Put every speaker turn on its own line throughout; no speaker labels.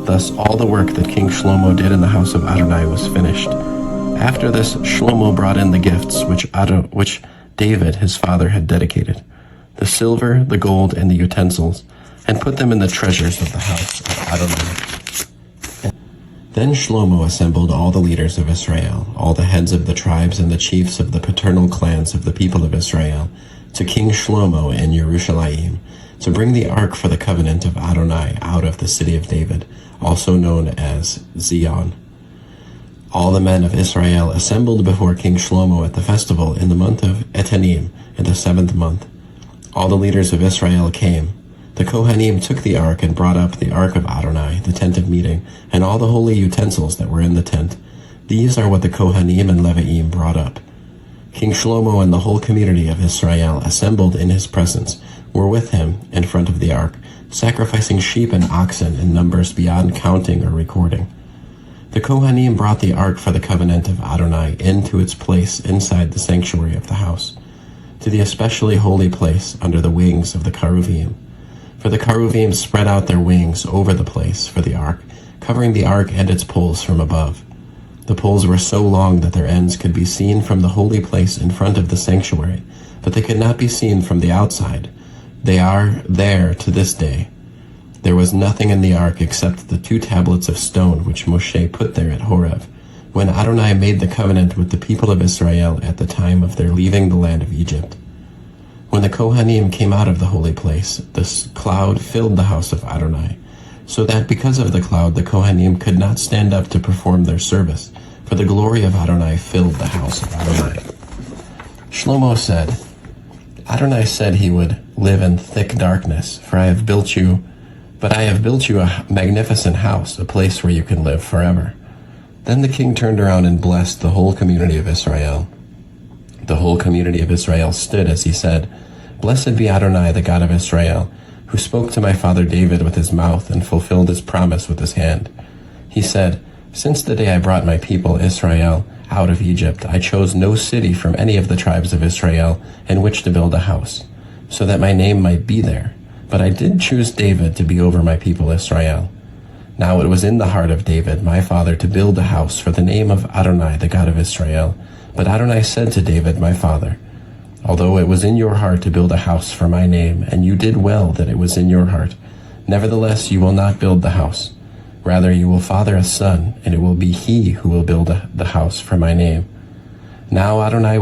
Thus all the work that King Shlomo did in the house of Adonai was finished. After this, Shlomo brought in the gifts which David his father had dedicated, the silver, the gold, and the utensils, and put them in the treasures of the house of Adonai. Then Shlomo assembled all the leaders of Israel, all the heads of the tribes and the chiefs of the paternal clans of the people of Israel, to King Shlomo in Yerushalayim, to bring the ark for the covenant of Adonai out of the city of David, also known as Zion. All the men of Israel assembled before King Shlomo at the festival in the month of Etanim, in the 7th month. All the leaders of Israel came. The Kohanim took the ark and brought up the ark of Adonai, the tent of meeting, and all the holy utensils that were in the tent. These are what the Kohanim and Leviim brought up. King Shlomo and the whole community of Israel assembled in his presence were with him in front of the ark, sacrificing sheep and oxen in numbers beyond counting or recording. The Kohanim brought the ark for the covenant of Adonai into its place inside the sanctuary of the house, to the especially holy place under the wings of the Cheruvim. For the Cheruvim spread out their wings over the place for the ark, covering the ark and its poles from above. The poles were so long that their ends could be seen from the holy place in front of the sanctuary, but they could not be seen from the outside. They are there to this day. There was nothing in the ark except the 2 tablets of stone which Moshe put there at Horeb, when Adonai made the covenant with the people of Israel at the time of their leaving the land of Egypt. When the Kohanim came out of the holy place, the cloud filled the house of Adonai, so that because of the cloud the Kohanim could not stand up to perform their service, for the glory of Adonai filled the house of Adonai. Shlomo said, Adonai said he would live in thick darkness, but I have built you a magnificent house, a place where you can live forever. Then the king turned around and blessed the whole community of Israel. The whole community of Israel stood as he said, Blessed be Adonai, the God of Israel, who spoke to my father David with his mouth and fulfilled his promise with his hand. He said, Since the day I brought my people Israel out of Egypt, I chose no city from any of the tribes of Israel in which to build a house, so that my name might be there. But I did choose David to be over my people Israel. Now it was in the heart of David, my father, to build a house for the name of Adonai, the God of Israel. But Adonai said to David, my father, Although it was in your heart to build a house for my name, and you did well that it was in your heart, nevertheless you will not build the house. Rather you will father a son, and it will be he who will build the house for my name. Now Adonai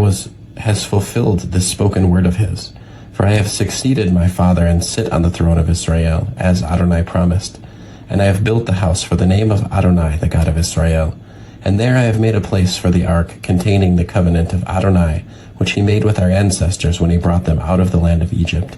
has fulfilled this spoken word of his. For I have succeeded my father and sit on the throne of Israel, as Adonai promised. And I have built the house for the name of Adonai, the God of Israel. And there I have made a place for the ark containing the covenant of Adonai, which he made with our ancestors when he brought them out of the land of Egypt.